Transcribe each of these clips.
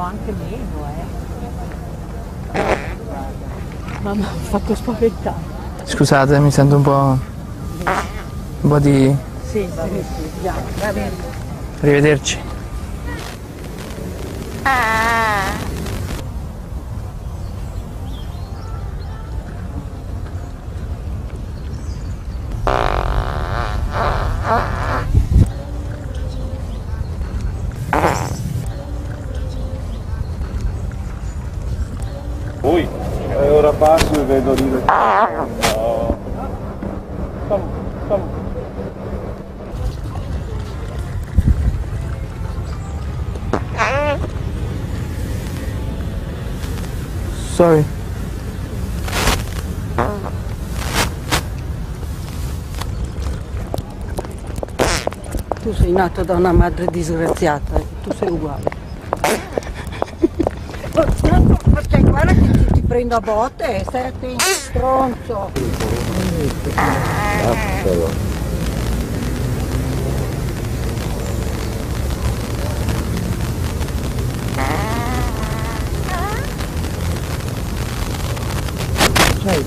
costato anche meno, Mamma, mi ha fatto spaventare. Scusate, mi sento un po' di... Sì, già, va bene. Arrivederci. Poi ora passo e vedo dire. No. Come. Sorry. Tu sei nato da una madre disgraziata, tu sei uguale. Perché guarda che ti prendo a botte, stai attento, stronzo. Sai,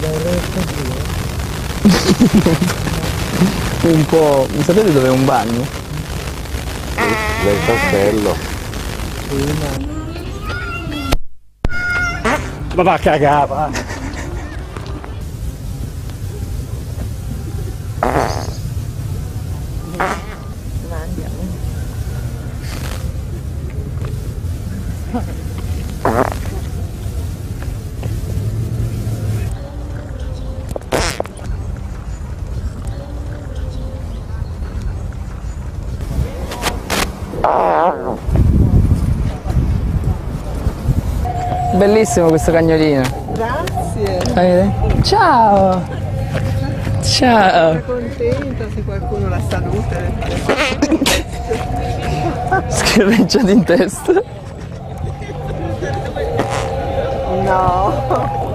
Un po'... Sapete dove è un bagno? nel castello. Ma va a cagare, va. Bellissimo questo cagnolino. Grazie. Ciao! Ciao! Sono contenta se qualcuno la saluta. Scherreggiato in testa. No.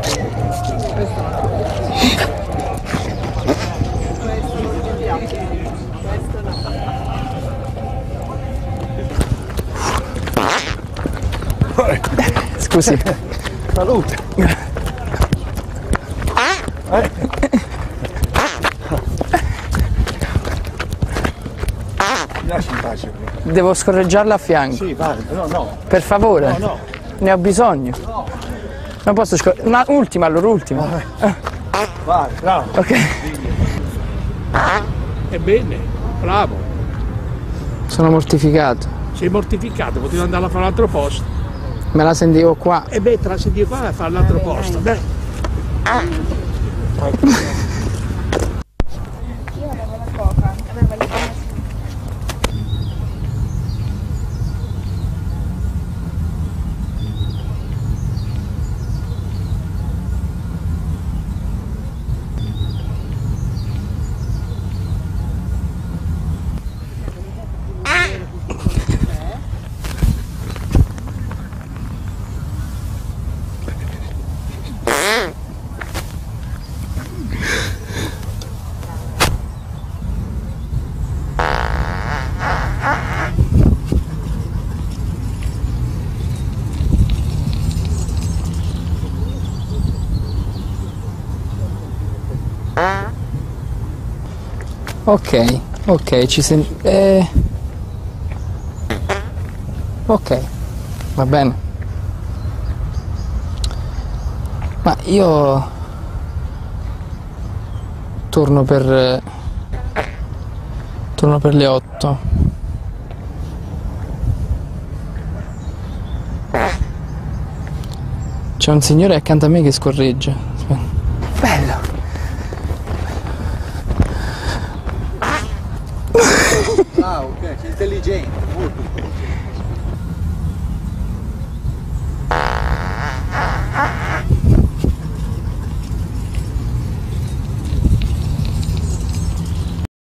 Scusi. Salute. Mi lasci in pace. Devo scorreggiarla a fianco. Sì, vale, no. Per favore. No. Ne ho bisogno. Non posso scorreggere. Una ultima, allora, ultima. Vale, bravo. Ok. Ebbene, bravo. Sono mortificato. Sei mortificato, potevi andare a fare l'altro posto. Me la sentivo qua. E beh, te la senti qua a fare l'altro posto. Dai. Ok, ci sentiamo. Ok, va bene. Ma io torno per le 8. C'è un signore accanto a me che scorreggia. Aspetta. Bello. Ah, ok, sei intelligente, molto.